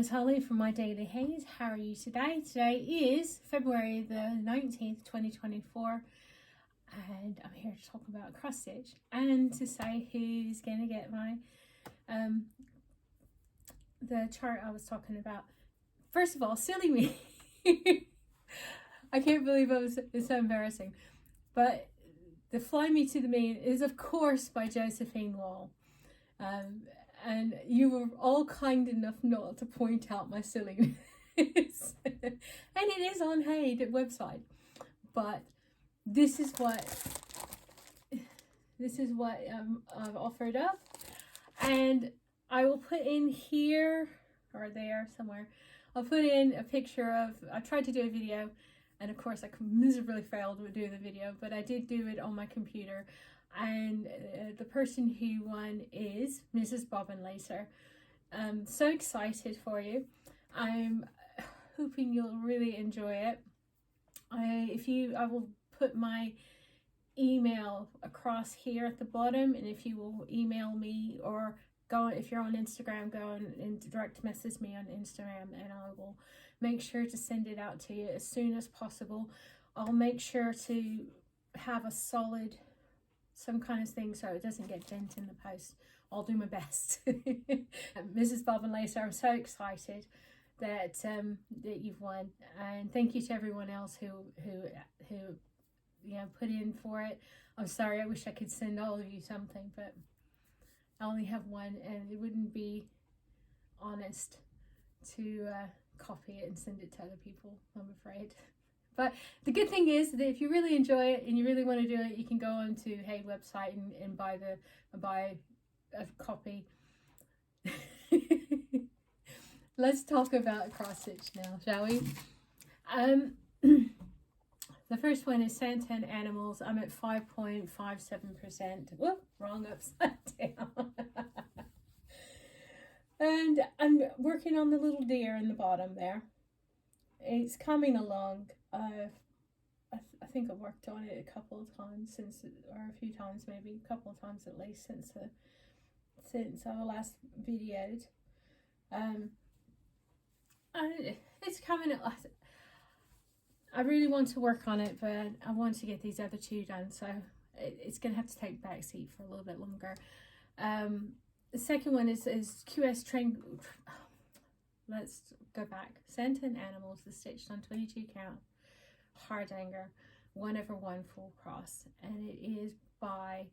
is Holly from My Daily HAED. How are you today? Today is February the 19th, 2024, and I'm here to talk about cross stitch and to say who's going to get my the chart I was talking about. First of all, silly me. I can't believe it's so embarrassing. But the Fly Me to the Moon is, of course, by Josephine Wall. And you were all kind enough not to point out my silliness. And it is on HAED website. But this is what I've offered up. And I will put in here or there somewhere. I'll put in a picture of, I tried to do a video, and of course I miserably failed to do the video, but I did do it on my computer. And the person who won is Mrs. Bobbin Lacer. I'm so excited for you. I'm hoping you'll really enjoy it. I will put my email across here at the bottom, and if you will email me or if you're on Instagram, go and direct message me on Instagram, and I will make sure to send it out to you as soon as possible. I'll make sure to have a solid some kind of thing so it doesn't get bent in the post. I'll do my best. Mrs. Bobbin Lacer, I'm so excited that that you've won, and thank you to everyone else who you know put in for it. I'm sorry, I wish I could send all of you something, but I only have one, and it wouldn't be honest to copy it and send it to other people, I'm afraid. But the good thing is that if you really enjoy it and you really want to do it, you can go on to HAED website and buy a copy. Let's talk about cross stitch now, shall we? The first one is Santan Animals. I'm at 5.57%. Whoop, wrong upside down. And I'm working on the little deer in the bottom there. It's coming along. I think I've worked on it a couple of times or a few times, maybe a couple of times at least since our last videoed. It's coming. I really want to work on it, but I want to get these other two done, so it's going to have to take backseat for a little bit longer. The second one is QS Tranquil. Let's go back. Santan Animals is stitched on 22 count hardanger 1/1 full cross, and it is by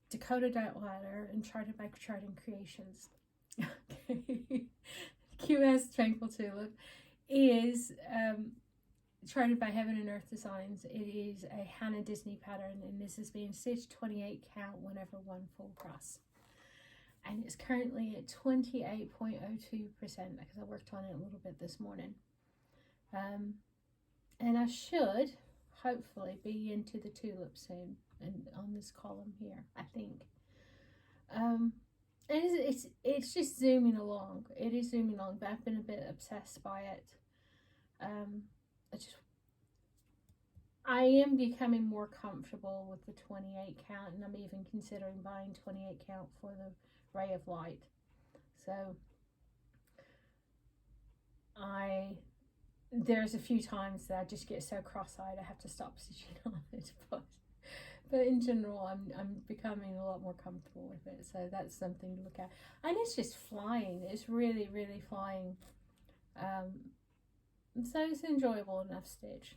Dakota Ladder and charted by Charting Creations. Okay. QS Tranquil Tulip is charted by Heaven and Earth Designs. It is a Hannah Disney pattern, and this is being stitched 28 count 1/1 full cross. And it's currently at 28.02% because I worked on it a little bit this morning. And I should hopefully be into the tulip soon and on this column here, I think. And it's just zooming along. It is zooming along, but I've been a bit obsessed by it. I am becoming more comfortable with the 28 count, and I'm even considering buying 28 count for the Ray of Light. So there's a few times that I just get so cross-eyed I have to stop stitching on it, but in general I'm becoming a lot more comfortable with it, so that's something to look at. And it's just flying. It's really flying, so it's an enjoyable enough stitch.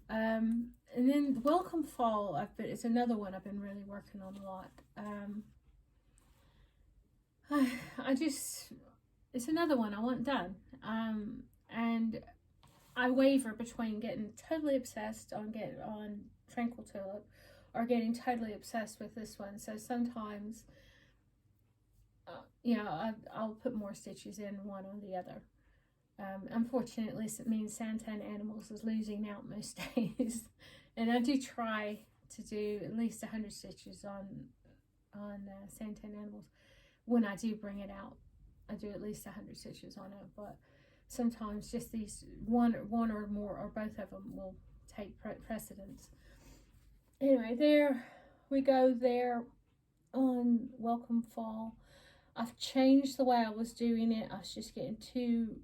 And then Welcome Fall, it's another one I've been really working on a lot. It's another one I want done. And I waver between getting totally obsessed on Tranquil Tulip or getting totally obsessed with this one. So sometimes, you know, I'll put more stitches in one or the other. Unfortunately, it means Santan Animals is losing out most days, and I do try to do at least 100 stitches on Santan Animals. When I do bring it out, I do at least 100 stitches on it, but sometimes just these one or more or both of them will take precedence. Anyway, there we go there on Welcome Fall. I've changed the way I was doing it. I was just getting too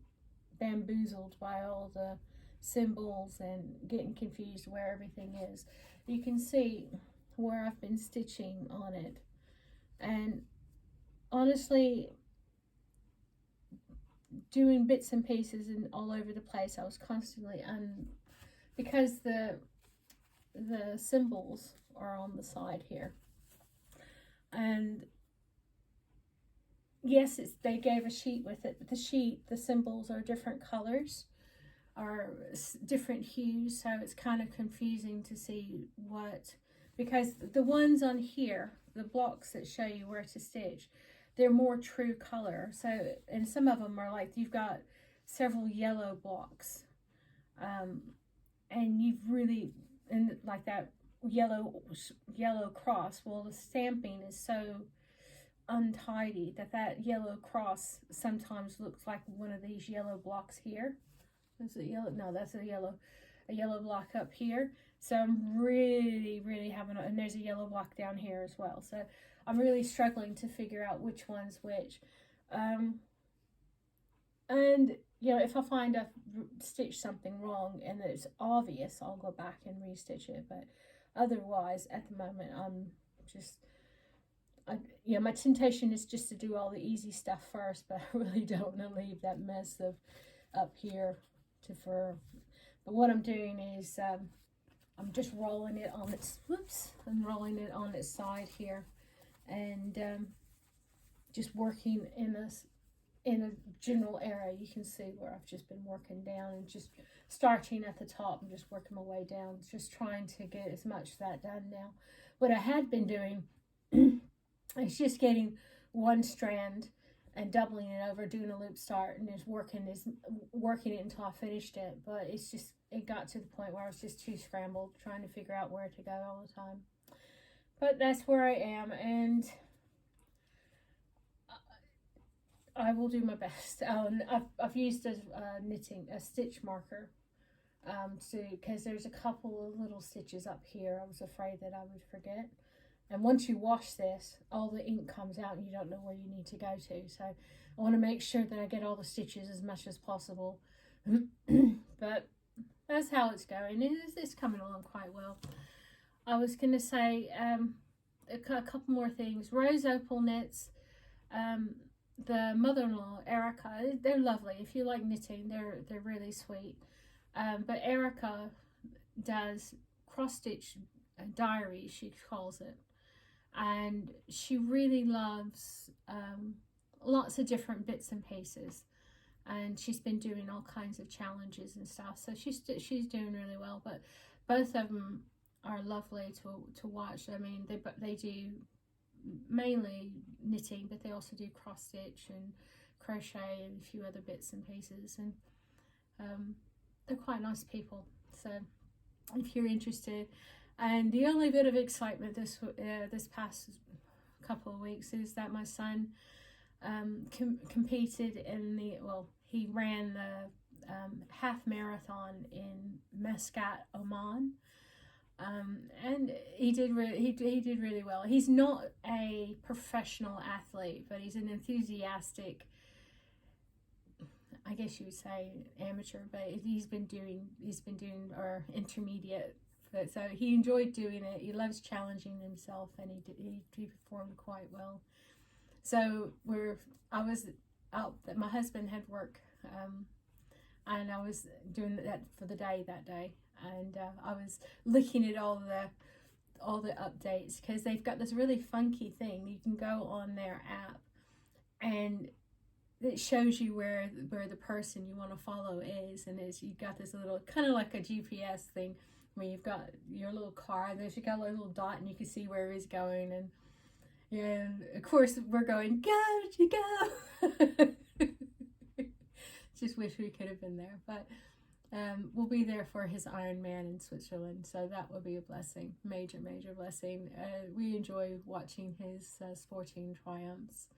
bamboozled by all the symbols and getting confused where everything is. You can see where I've been stitching on it, and honestly, doing bits and pieces and all over the place, I was constantly because the symbols are on the side here, and yes, they gave a sheet with it, but the symbols are different colors, are different hues, so it's kind of confusing to see what, because the ones on here, the blocks that show you where to stitch, they're more true color. So, and some of them are like, you've got several yellow blocks, and you've really, and like that yellow cross, well, the stamping is so untidy that yellow cross sometimes looks like one of these yellow blocks here. Is it yellow? No, that's a yellow block up here. So I'm really having and there's a yellow block down here as well. So I'm really struggling to figure out which one's which. And you know, if I find I've stitched something wrong and it's obvious, I'll go back and restitch it. But otherwise, at the moment, I'm just, yeah, my temptation is just to do all the easy stuff first, but I really don't want to leave that mess of up here to fur. But what I'm doing is I'm just rolling it on its, I'm rolling it on its side here, and just working in a general area. You can see where I've just been working down and just starting at the top and just working my way down, just trying to get as much of that done now. What I had been doing is just getting one strand and doubling it over, doing a loop start, and just working it until I finished it. But it's just, it got to the point where I was just too scrambled trying to figure out where to go all the time. But that's where I am, and I will do my best. I've used a stitch marker because there's a couple of little stitches up here I was afraid that I would forget. And once you wash this, all the ink comes out and you don't know where you need to go to. So I want to make sure that I get all the stitches as much as possible. But that's how it's going. It's coming along quite well. I was going to say a couple more things. Rose Opal knits. The mother-in-law, Erica, they're lovely. If you like knitting, they're really sweet. But Erica does cross-stitch diary, she calls it. And she really loves lots of different bits and pieces, and she's been doing all kinds of challenges and stuff, so she's doing really well. But both of them are lovely to watch. I mean, they do mainly knitting, but they also do cross stitch and crochet and a few other bits and pieces, and they're quite nice people. So if you're interested. And the only bit of excitement this past couple of weeks is that my son competed in he ran the half marathon in Muscat, Oman, and he did really well. He's not a professional athlete, but he's an enthusiastic, I guess you would say amateur, but he's been doing or intermediate. So he enjoyed doing it. He loves challenging himself, and he performed quite well. So I was out. My husband had work, and I was doing that for the day that day, and I was looking at all the updates, because they've got this really funky thing. You can go on their app, and it shows you where the person you want to follow is, and you've got this little kind of like a GPS thing, where you've got your little car, and there's got a little dot, and you can see where he's going, and of course we're going, go. Just wish we could have been there, but we'll be there for his Ironman in Switzerland, so that will be a blessing, major blessing. We enjoy watching his sporting triumphs,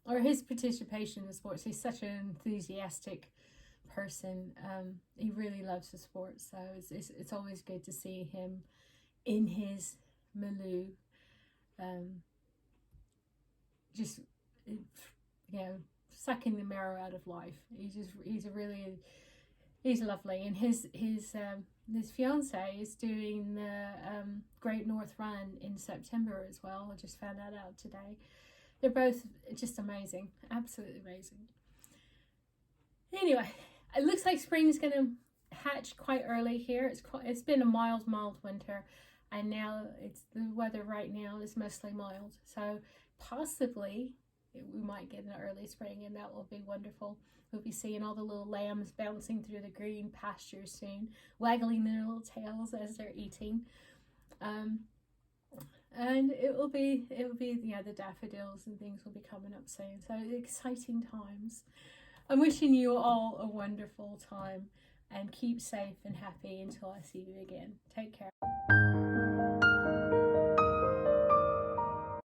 or his participation in sports. He's such an enthusiastic person. He really loves the sport, so it's always good to see him in his milieu, just you know, sucking the marrow out of life. He's lovely, and his fiance is doing the Great North Run in September as well. I just found that out today. They're both just amazing, absolutely amazing. Anyway, it looks like spring is going to hatch quite early here. It's been a mild winter, and now the weather right now is mostly mild. So possibly we might get an early spring, and that will be wonderful. We'll be seeing all the little lambs bouncing through the green pastures soon, waggling their little tails as they're eating. And it will be the daffodils and things will be coming up soon. So exciting times. I'm wishing you all a wonderful time, and keep safe and happy until I see you again. Take care.